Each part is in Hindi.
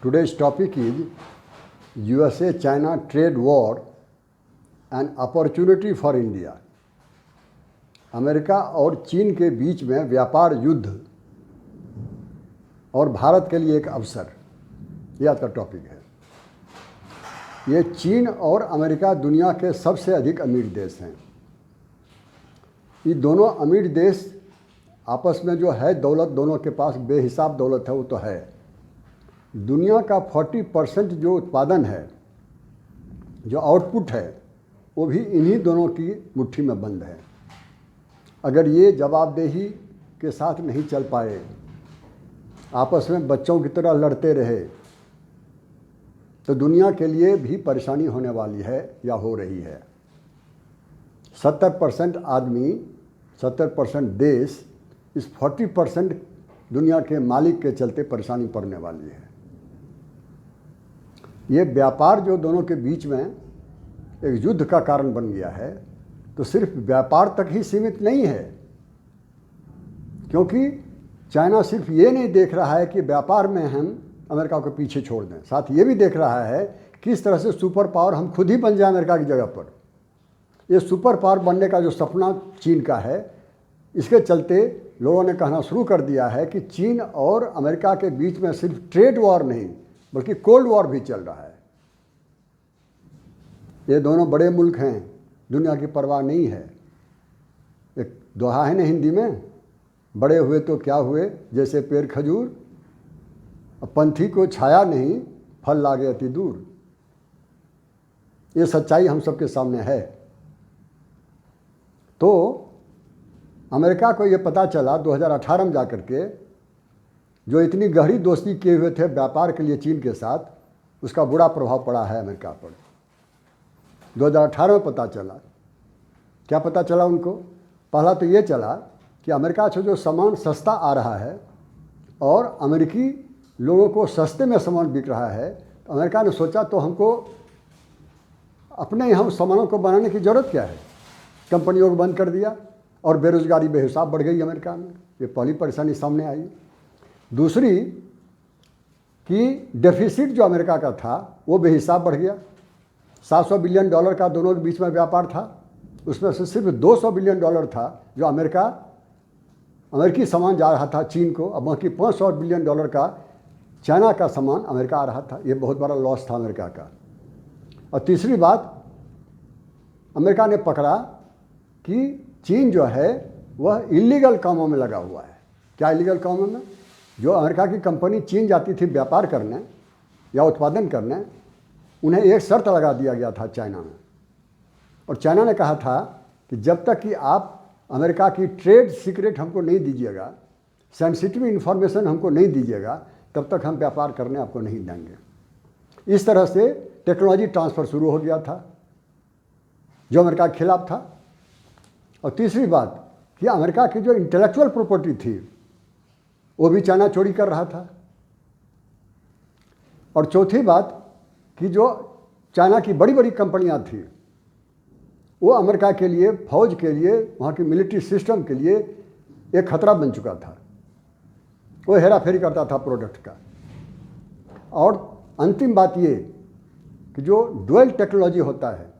Today's topic is USA-China trade war, an opportunity for India. America और चीन के बीच में व्यापार युद्ध और भारत के लिए एक अवसर, यह आज का टॉपिक है। ये चीन और अमेरिका दुनिया के सबसे अधिक अमीर देश हैं। ये दोनों अमीर देश आपस में जो है दौलत, दोनों के पास बेहिसाब दौलत है, वो तो है। दुनिया का 40% जो उत्पादन है, जो आउटपुट है, वो भी इन्हीं दोनों की मुट्ठी में बंद है। अगर ये जवाबदेही के साथ नहीं चल पाए, आपस में बच्चों की तरह लड़ते रहे, तो दुनिया के लिए भी परेशानी होने वाली है या हो रही है। 70% आदमी, 70% देश इस 40% दुनिया के मालिक के चलते परेशानी पड़ने वाली है। ये व्यापार जो दोनों के बीच में एक युद्ध का कारण बन गया है, तो सिर्फ व्यापार तक ही सीमित नहीं है, क्योंकि चाइना सिर्फ ये नहीं देख रहा है कि व्यापार में हम अमेरिका को पीछे छोड़ दें, साथ ये भी देख रहा है कि किस तरह से सुपर पावर हम खुद ही बन जाए अमेरिका की जगह पर। ये सुपर पावर बनने का जो सपना चीन का है, इसके चलते लोगों ने कहना शुरू कर दिया है कि चीन और अमेरिका के बीच में सिर्फ ट्रेड वॉर नहीं बल्कि कोल्ड वॉर भी चल रहा है। ये दोनों बड़े मुल्क हैं, दुनिया की परवाह नहीं है। एक दोहा है ना हिंदी में, बड़े हुए तो क्या हुए जैसे पेड़ खजूर, पंथी को छाया नहीं फल लागे अति दूर। ये सच्चाई हम सबके सामने है। तो अमेरिका को ये पता चला 2018 में जाकर के, जो इतनी गहरी दोस्ती किए हुए थे व्यापार के लिए चीन के साथ, उसका बुरा प्रभाव पड़ा है अमेरिका पर। 2018 में पता चला। क्या पता चला उनको? पहला तो ये चला कि अमेरिका से जो सामान सस्ता आ रहा है और अमेरिकी लोगों को सस्ते में सामान बिक रहा है, तो अमेरिका ने सोचा तो हमको अपने यहाँ सामानों को बनाने की ज़रूरत क्या है। कंपनियों को बंद कर दिया और बेरोजगारी बेहिसाब बढ़ गई अमेरिका में। ये पहली परेशानी सामने आई। दूसरी कि डेफिसिट जो अमेरिका का था वो बेहिसाब बढ़ गया। $700 बिलियन का दोनों के बीच में व्यापार था, उसमें से सिर्फ $200 बिलियन था जो अमेरिकी सामान जा रहा था चीन को, अब बाकी $500 बिलियन का चाइना का सामान अमेरिका आ रहा था। ये बहुत बड़ा लॉस था अमेरिका का। और तीसरी बात, अमेरिका ने पकड़ा कि चीन जो है वह इलीगल कामों में लगा हुआ है। क्या इलीगल कामों में? जो अमेरिका की कंपनी चीन जाती थी व्यापार करने या उत्पादन करने, उन्हें एक शर्त लगा दिया गया था चाइना में, और चाइना ने कहा था कि जब तक कि आप अमेरिका की ट्रेड सीक्रेट हमको नहीं दीजिएगा, सेंसिटिव इन्फॉर्मेशन हमको नहीं दीजिएगा, तब तक हम व्यापार करने आपको नहीं देंगे। इस तरह से टेक्नोलॉजी ट्रांसफ़र शुरू हो गया था जो अमेरिका के खिलाफ था। और तीसरी बात कि अमेरिका की जो इंटेलेक्चुअल प्रॉपर्टी थी वो भी चाइना चोरी कर रहा था। और चौथी बात कि जो चाइना की बड़ी बड़ी कंपनियां थी वो अमेरिका के लिए, फौज के लिए, वहाँ की मिलिट्री सिस्टम के लिए एक खतरा बन चुका था। वो हेरा फेरी करता था प्रोडक्ट का। और अंतिम बात ये कि जो डुअल टेक्नोलॉजी होता है,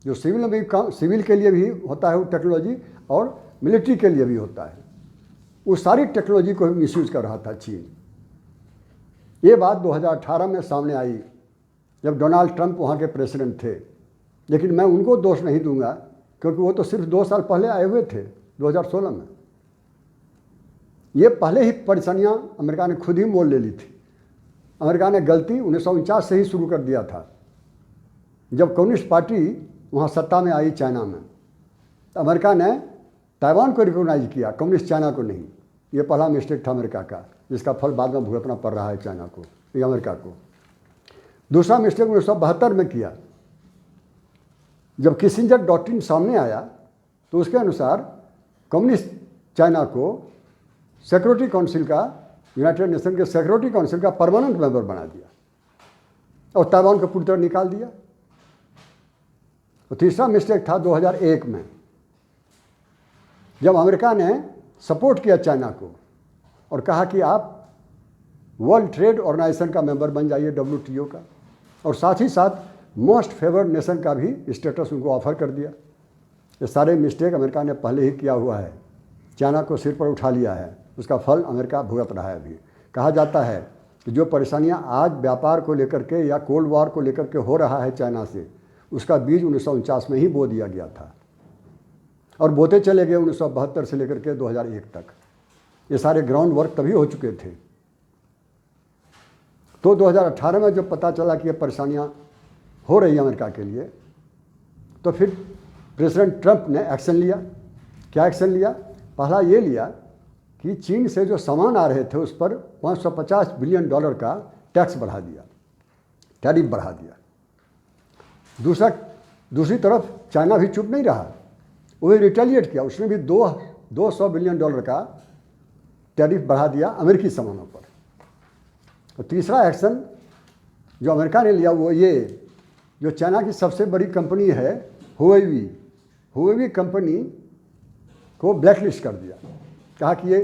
जो सिविल के लिए भी होता है वो टेक्नोलॉजी और मिलिट्री के लिए भी होता है, वो सारी टेक्नोलॉजी को मिसयूज़ कर रहा था चीन। ये बात 2018 में सामने आई जब डोनाल्ड ट्रंप वहाँ के प्रेसिडेंट थे। लेकिन मैं उनको दोष नहीं दूंगा, क्योंकि वो तो सिर्फ 2 साल पहले आए हुए थे 2016 में। ये पहले ही परेशानियाँ अमेरिका ने खुद ही मोल ले ली थी। अमेरिका ने गलती 1949 से ही शुरू कर दिया था, जब कम्युनिस्ट पार्टी वहाँ सत्ता में आई चाइना में। तो अमेरिका ने ताइवान को रिकॉग्नाइज किया, कम्युनिस्ट चाइना को नहीं। ये पहला मिस्टेक था अमेरिका का, जिसका फल बाद में भुगतना पड़ रहा है चाइना को, ये अमेरिका को। दूसरा मिस्टेक 1972 में किया, जब किसिंजर डॉक्ट्रिन सामने आया, तो उसके अनुसार कम्युनिस्ट चाइना को सिक्योरिटी काउंसिल का, यूनाइटेड नेशन के सिक्योरिटी काउंसिल का परमानेंट मेंबर बना दिया और ताइवान को पूरी तरह निकाल दिया। तो तीसरा मिस्टेक था 2001 में, जब अमेरिका ने सपोर्ट किया चाइना को और कहा कि आप वर्ल्ड ट्रेड ऑर्गेनाइजेशन का मेंबर बन जाइए, WTO का, और साथ ही साथ मोस्ट फेवर्ड नेशन का भी स्टेटस उनको ऑफर कर दिया। ये सारे मिस्टेक अमेरिका ने पहले ही किया हुआ है, चाइना को सिर पर उठा लिया है, उसका फल अमेरिका भुगत रहा है। अभी कहा जाता है कि जो परेशानियां आज व्यापार को लेकर के या कोल्ड वॉर को लेकर के हो रहा है चाइना से, उसका बीज 1949 में ही बो दिया गया था और बोते चले गए 1972 से लेकर के 2001 तक। ये सारे ग्राउंड वर्क तभी हो चुके थे। तो 2018 में जब पता चला कि ये परेशानियां हो रही हैं अमेरिका के लिए, तो फिर प्रेसिडेंट ट्रंप ने एक्शन लिया। क्या एक्शन लिया? पहला ये लिया कि चीन से जो सामान आ रहे थे उस पर $550 बिलियन का टैक्स बढ़ा दिया, टैरिफ बढ़ा दिया। दूसरी तरफ चाइना भी चुप नहीं रहा, वो भी रिटेलिएट किया, उसने भी $200 बिलियन का टैरिफ बढ़ा दिया अमेरिकी सामानों पर। और तीसरा एक्शन जो अमेरिका ने लिया वो ये, जो चाइना की सबसे बड़ी कंपनी है हुएवी कंपनी को ब्लैकलिस्ट कर दिया। कहा कि ये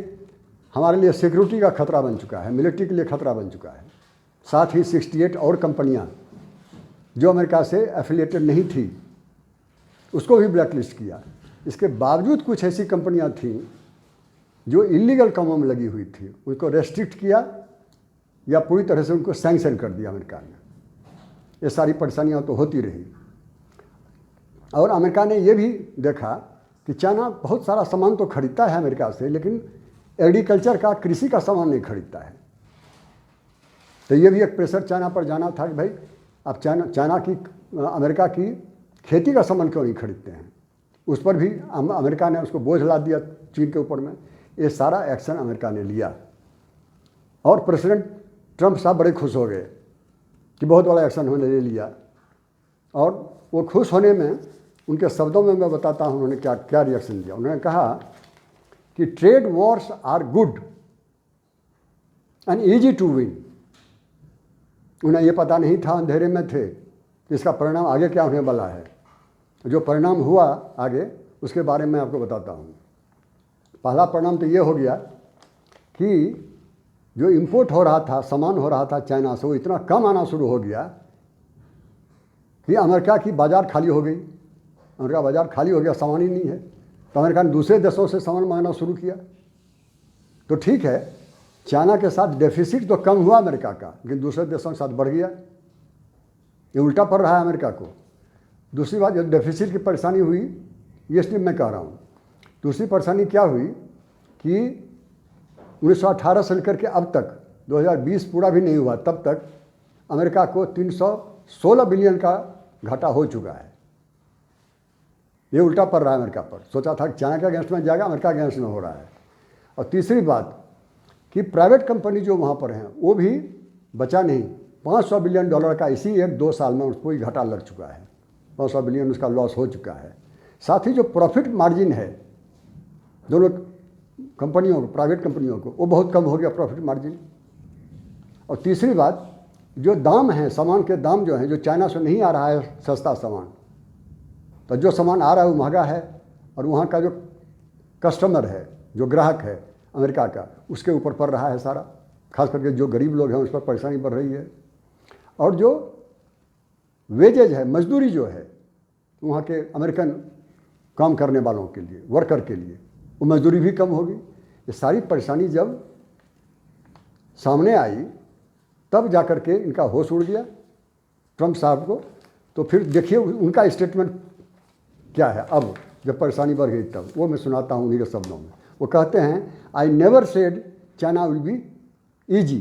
हमारे लिए सिक्योरिटी का खतरा बन चुका है, मिलिट्री के लिए खतरा बन चुका है। साथ ही 68 और कंपनियां जो अमेरिका से एफिलिएटेड नहीं थी उसको भी ब्लैकलिस्ट किया। इसके बावजूद कुछ ऐसी कंपनियां थीं जो इलीगल कामों में लगी हुई थी, उनको रेस्ट्रिक्ट किया या पूरी तरह से उनको सैंक्शन कर दिया अमेरिका ने। ये सारी परेशानियां तो होती रही। और अमेरिका ने ये भी देखा कि चाइना बहुत सारा सामान तो खरीदता है अमेरिका से, लेकिन एग्रीकल्चर का, कृषि का सामान नहीं खरीदता है। तो ये भी एक प्रेशर चाइना पर जाना था कि भाई आप चाइना की, अमेरिका की खेती का सामान क्यों नहीं खरीदते हैं। उस पर भी अमेरिका ने उसको बोझ ला दिया चीन के ऊपर में। ये सारा एक्शन अमेरिका ने लिया और प्रेसिडेंट ट्रंप साहब बड़े खुश हो गए कि बहुत बड़ा एक्शन उन्होंने ले लिया। और वो खुश होने में, उनके शब्दों में मैं बताता हूँ उन्होंने क्या क्या रिएक्शन दिया। उन्होंने कहा कि trade wars are good and easy to win. उन्हें ये पता नहीं था, अंधेरे में थे, कि इसका परिणाम आगे क्या होने वाला है। जो परिणाम हुआ आगे उसके बारे में आपको बताता हूँ। पहला परिणाम तो ये हो गया कि जो इंपोर्ट हो रहा था, सामान हो रहा था चाइना से, वो इतना कम आना शुरू हो गया कि अमेरिका की बाज़ार खाली हो गई। अमेरिका बाज़ार खाली हो गया, सामान ही नहीं है। तो अमेरिका ने दूसरे देशों से सामान मांगना शुरू किया। तो ठीक है, चाइना के साथ डेफिसिट तो कम हुआ अमेरिका का, लेकिन दूसरे देशों के साथ बढ़ गया। ये उल्टा पड़ रहा है अमेरिका को। दूसरी बात, जब डेफिसिट की परेशानी हुई, ये इसलिए मैं कह रहा हूँ, दूसरी परेशानी क्या हुई कि 1918 से लेकर के अब तक 2020 पूरा भी नहीं हुआ, तब तक अमेरिका को 316 बिलियन का घाटा हो चुका है। ये उल्टा पड़ रहा है अमेरिका पर। सोचा था कि चाइना के अगेंस्ट में जाएगा, अमेरिका के अगेंस्ट में हो रहा है। और तीसरी बात कि प्राइवेट कंपनी जो वहाँ पर हैं वो भी बचा नहीं। $500 बिलियन का इसी 1-2 साल में उसको ही घाटा लग चुका है। 500 बिलियन उसका लॉस हो चुका है। साथ ही जो प्रॉफिट मार्जिन है दोनों कंपनियों को, प्राइवेट कंपनियों को, वो बहुत कम हो गया प्रॉफिट मार्जिन। और तीसरी बात, जो दाम है, सामान के दाम जो हैं, जो चाइना से नहीं आ रहा है सस्ता सामान, तो जो सामान आ रहा है वो महंगा है। और वहाँ का जो कस्टमर है, जो ग्राहक है अमेरिका का, उसके ऊपर पड़ रहा है सारा। खास करके जो गरीब लोग हैं उस पर परेशानी बढ़ रही है। और जो वेजेज है, मजदूरी जो है वहाँ के अमेरिकन काम करने वालों के लिए, वर्कर के लिए, वो मजदूरी भी कम होगी। ये सारी परेशानी जब सामने आई तब जाकर के इनका होश उड़ गया ट्रंप साहब को। तो फिर देखिए उनका स्टेटमेंट क्या है अब जब परेशानी बढ़ गई तब, वो मैं सुनाता हूँ उन्हीं के शब्दों में। वो कहते हैं, I never said China will be easy.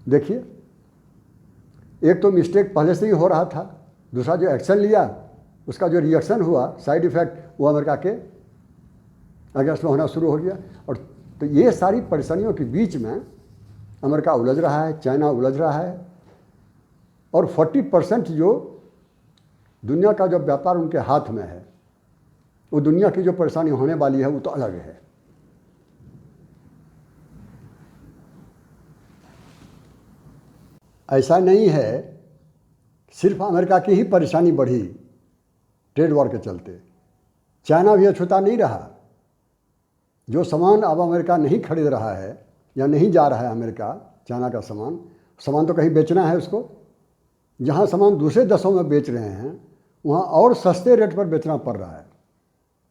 देखिए, एक तो मिस्टेक पहले से ही हो रहा था, दूसरा जो एक्शन लिया उसका जो रिएक्शन हुआ, साइड इफ़ेक्ट, वो अमेरिका के अगेंस्ट में होना शुरू हो गया। और तो ये सारी परेशानियों के बीच में अमेरिका उलझ रहा है, चाइना उलझ रहा है। और 40% जो दुनिया का जो व्यापार उनके हाथ में है, वो दुनिया की जो परेशानी होने वाली है वो तो अलग है। ऐसा नहीं है सिर्फ अमेरिका की ही परेशानी बढ़ी ट्रेड वॉर के चलते, चाइना भी अछूता नहीं रहा। जो सामान अब अमेरिका नहीं खरीद रहा है या नहीं जा रहा है अमेरिका चाइना का सामान तो कहीं बेचना है उसको। जहाँ सामान दूसरे देशों में बेच रहे हैं वहाँ और सस्ते रेट पर बेचना पड़ रहा है।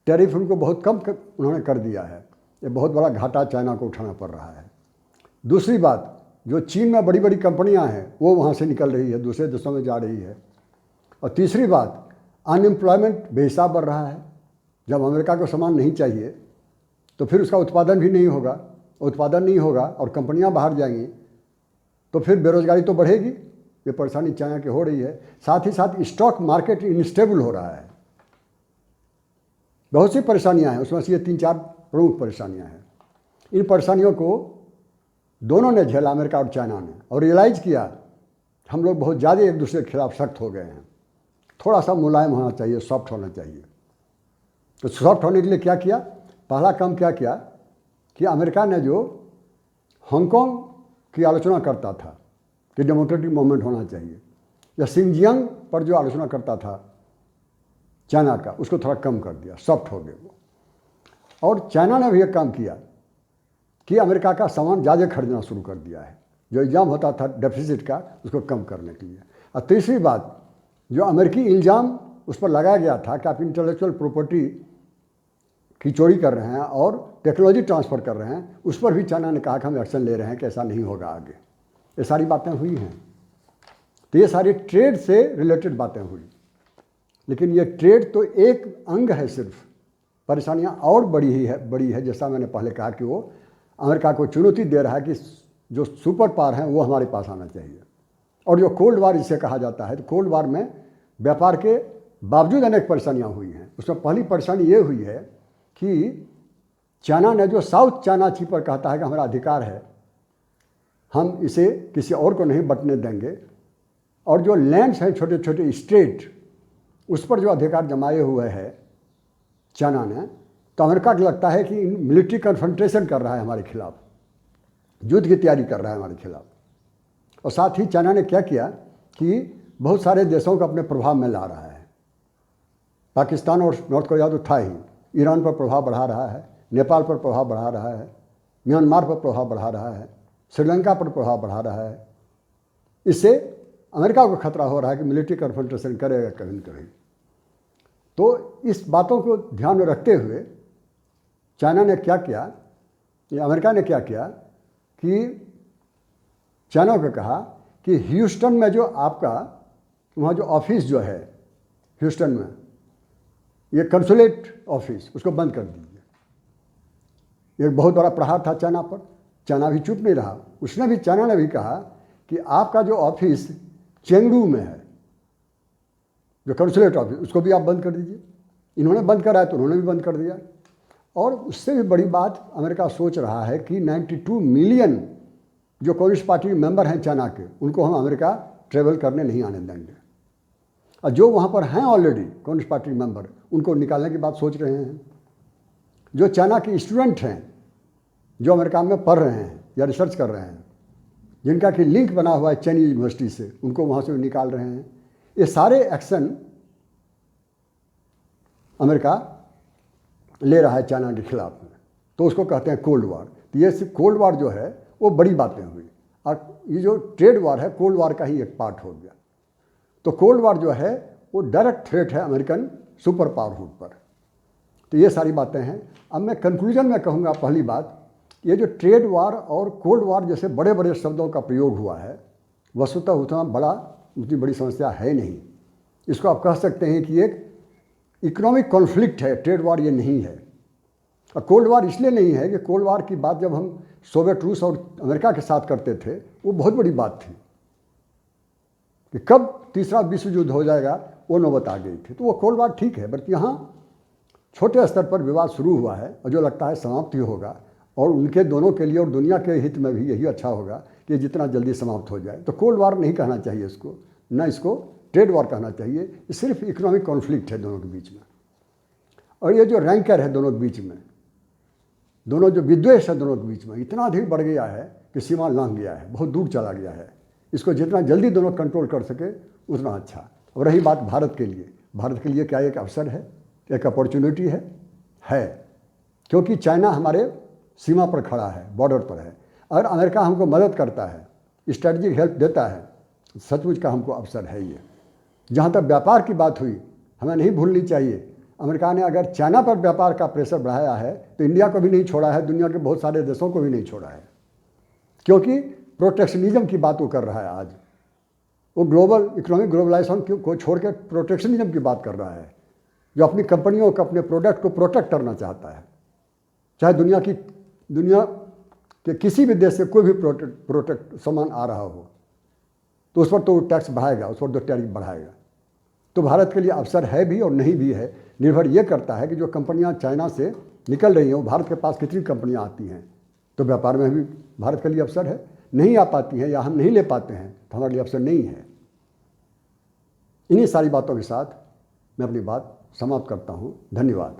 टैरिफ उनको बहुत कम उन्होंने कर दिया है। ये बहुत बड़ा घाटा चाइना को उठाना पड़ रहा है। दूसरी बात, जो चीन में बड़ी बड़ी कंपनियां हैं वो वहाँ से निकल रही है, दूसरे देशों में जा रही है। और तीसरी बात, अनएम्प्लॉयमेंट बेहिसाब बढ़ रहा है। जब अमेरिका को सामान नहीं चाहिए तो फिर उसका उत्पादन भी नहीं होगा, उत्पादन नहीं होगा और कंपनियां बाहर जाएंगी तो फिर बेरोजगारी तो बढ़ेगी। ये परेशानी चाइना की हो रही है। साथ ही साथ स्टॉक मार्केट इनस्टेबल हो रहा है। बहुत सी परेशानियां हैं, उसमें से ये 3-4 प्रमुख परेशानियां हैं। इन परेशानियों को दोनों ने झेला, अमेरिका और चाइना ने, और रियलाइज़ किया हम लोग बहुत ज़्यादा एक दूसरे के खिलाफ सख्त हो गए हैं, थोड़ा सा मुलायम होना चाहिए, सॉफ्ट होना चाहिए। तो सॉफ्ट होने के लिए क्या किया? पहला काम क्या किया कि अमेरिका ने जो हांगकांग की आलोचना करता था कि डेमोक्रेटिक मूवमेंट होना चाहिए, या सिंजियांग पर जो आलोचना करता था चाइना का, उसको थोड़ा कम कर दिया, सॉफ्ट हो गए वो। और चाइना ने भी एक काम किया कि अमेरिका का सामान ज़्यादा खरीदना शुरू कर दिया है। जो इल्ज़ाम होता था डेफिसिट का, उसको कम करने के लिए। और तीसरी बात, जो अमेरिकी इल्ज़ाम उस पर लगाया गया था कि आप इंटेलेक्चुअल प्रॉपर्टी की चोरी कर रहे हैं और टेक्नोलॉजी ट्रांसफ़र कर रहे हैं, उस पर भी चाइना ने कहा कि हम एक्शन ले रहे हैं कि ऐसा नहीं होगा आगे। ये सारी बातें हुई हैं। तो ये सारी ट्रेड से रिलेटेड बातें हुई, लेकिन ये ट्रेड तो एक अंग है सिर्फ। परेशानियां और बड़ी है। जैसा मैंने पहले कहा कि वो अमेरिका को चुनौती दे रहा है कि जो सुपर पावर हैं वो हमारे पास आना चाहिए। और जो कोल्ड वार जिसे कहा जाता है, तो कोल्ड वार में व्यापार के बावजूद अनेक परेशानियां हुई हैं। उसमें पहली परेशानी ये हुई है कि चाइना ने जो साउथ चाइना सी पर कहता है कि हमारा अधिकार है, हम इसे किसी और को नहीं बंटने देंगे, और जो लैंड्स हैं छोटे छोटे स्टेट, उस पर जो अधिकार जमाए हुए है चाइना ने, तो अमेरिका को लगता है कि मिलिट्री कन्फ्रंटेशन कर रहा है हमारे खिलाफ, युद्ध की तैयारी कर रहा है हमारे खिलाफ। और साथ ही चाइना ने क्या किया कि बहुत सारे देशों को अपने प्रभाव में ला रहा है। पाकिस्तान और नॉर्थ कोरिया तो था ही, ईरान पर प्रभाव बढ़ा रहा है, नेपाल पर प्रभाव बढ़ा रहा है, म्यांमार पर प्रभाव बढ़ा रहा है, श्रीलंका पर प्रभाव बढ़ा रहा है। इससे अमेरिका को खतरा हो रहा है कि मिलिट्री कन्फ्रंटेशन करेगा कभी न कभी। तो इस बातों को ध्यान में रखते हुए चाइना ने क्या किया, अमेरिका ने क्या किया कि चाइना को कहा कि ह्यूस्टन में जो आपका वहाँ जो ऑफिस जो है ह्यूस्टन में, ये कंसुलेट ऑफिस, उसको बंद कर दीजिए। एक बहुत बड़ा प्रहार था चाइना पर। चाइना भी चुप नहीं रहा। चाइना ने भी कहा कि आपका जो ऑफिस चेंगडू में है, जो कंसुलेट ऑफिस, उसको भी आप बंद कर दीजिए। इन्होंने बंद कराया तो उन्होंने भी बंद कर दिया। और उससे भी बड़ी बात, अमेरिका सोच रहा है कि 92 मिलियन जो कम्युनिस्ट पार्टी मेंबर हैं चाइना के, उनको हम अमेरिका ट्रेवल करने नहीं आने देंगे। और जो वहाँ पर हैं ऑलरेडी कम्युनिस्ट पार्टी मेंबर, उनको निकालने की बात सोच रहे हैं। जो चाइना के स्टूडेंट हैं जो अमेरिका में पढ़ रहे हैं या रिसर्च कर रहे हैं, जिनका कि लिंक बना हुआ है चाइनीज यूनिवर्सिटी से, उनको वहाँ से निकाल रहे हैं। ये सारे एक्शन अमेरिका ले रहा है चाइना के खिलाफ में। तो उसको कहते हैं कोल्ड वार। तो ये सिर्फ कोल्ड वार जो है वो बड़ी बातें हुई, और ये जो ट्रेड वार है कोल्ड वार का ही एक पार्ट हो गया। तो कोल्ड वार जो है वो डायरेक्ट थ्रेट है अमेरिकन सुपर पावरहुड पर। तो ये सारी बातें हैं। अब मैं कंक्लूजन में कहूँगा, पहली बात, ये जो ट्रेड वार और कोल्ड वार जैसे बड़े बड़े शब्दों का प्रयोग हुआ है, वस्तुतः उतनी बड़ी समस्या है नहीं। इसको आप कह सकते हैं कि एक इकोनॉमिक कॉन्फ्लिक्ट है, ट्रेड वार ये नहीं है। और कोल्ड वार इसलिए नहीं है कि कोल्ड वार की बात जब हम सोवियत रूस और अमेरिका के साथ करते थे, वो बहुत बड़ी बात थी कि कब तीसरा विश्व युद्ध हो जाएगा, वो नौबत आ गई थी। तो वो कोल्ड वार ठीक है, बल्कि यहाँ छोटे स्तर पर विवाद शुरू हुआ है और जो लगता है समाप्त ही होगा, और उनके दोनों के लिए और दुनिया के हित में भी यही अच्छा होगा कि जितना जल्दी समाप्त हो जाए। तो कोल्ड वार नहीं कहना चाहिए इसको, न इसको ट्रेड वार कहना चाहिए। ये सिर्फ इकोनॉमिक कॉन्फ्लिक्ट है दोनों के बीच में। और ये जो रैंकर है दोनों के बीच में, दोनों जो विद्वेष है दोनों के बीच में, इतना अधिक बढ़ गया है कि सीमा लांघ गया है, बहुत दूर चला गया है। इसको जितना जल्दी दोनों कंट्रोल कर सके उतना अच्छा। और रही बात भारत के लिए, भारत के लिए क्या एक अवसर है, एक अपॉर्चुनिटी है, क्योंकि चाइना हमारे सीमा पर खड़ा है, बॉर्डर पर है। अगर अमेरिका हमको मदद करता है, स्ट्रेटजिक हेल्प देता है, सचमुच का हमको अवसर है ये। जहाँ तक व्यापार की बात हुई, हमें नहीं भूलनी चाहिए, अमेरिका ने अगर चाइना पर व्यापार का प्रेशर बढ़ाया है तो इंडिया को भी नहीं छोड़ा है, दुनिया के बहुत सारे देशों को भी नहीं छोड़ा है, क्योंकि प्रोटेक्शनिज्म की बात वो कर रहा है। आज वो ग्लोबल इकोनॉमिक ग्लोबलाइजेशन को छोड़ के प्रोटेक्शनिज्म की बात कर रहा है, जो अपनी कंपनियों को, अपने प्रोडक्ट को प्रोटेक्ट करना चाहता है। चाहे दुनिया के किसी भी देश से कोई भी प्रोटेक्ट सामान आ रहा हो तो उस पर तो टैक्स बढ़ाएगा, उस पर तो टैरिफ बढ़ाएगा। तो भारत के लिए अवसर है भी और नहीं भी है, निर्भर ये करता है कि जो कंपनियां चाइना से निकल रही हैं वो भारत के पास कितनी कंपनियां आती हैं। तो व्यापार में भी भारत के लिए अवसर है, नहीं आ पाती हैं या हम नहीं ले पाते हैं तो हमारे लिए अवसर नहीं है। इन्हीं सारी बातों के साथ मैं अपनी बात समाप्त करता हूँ। धन्यवाद।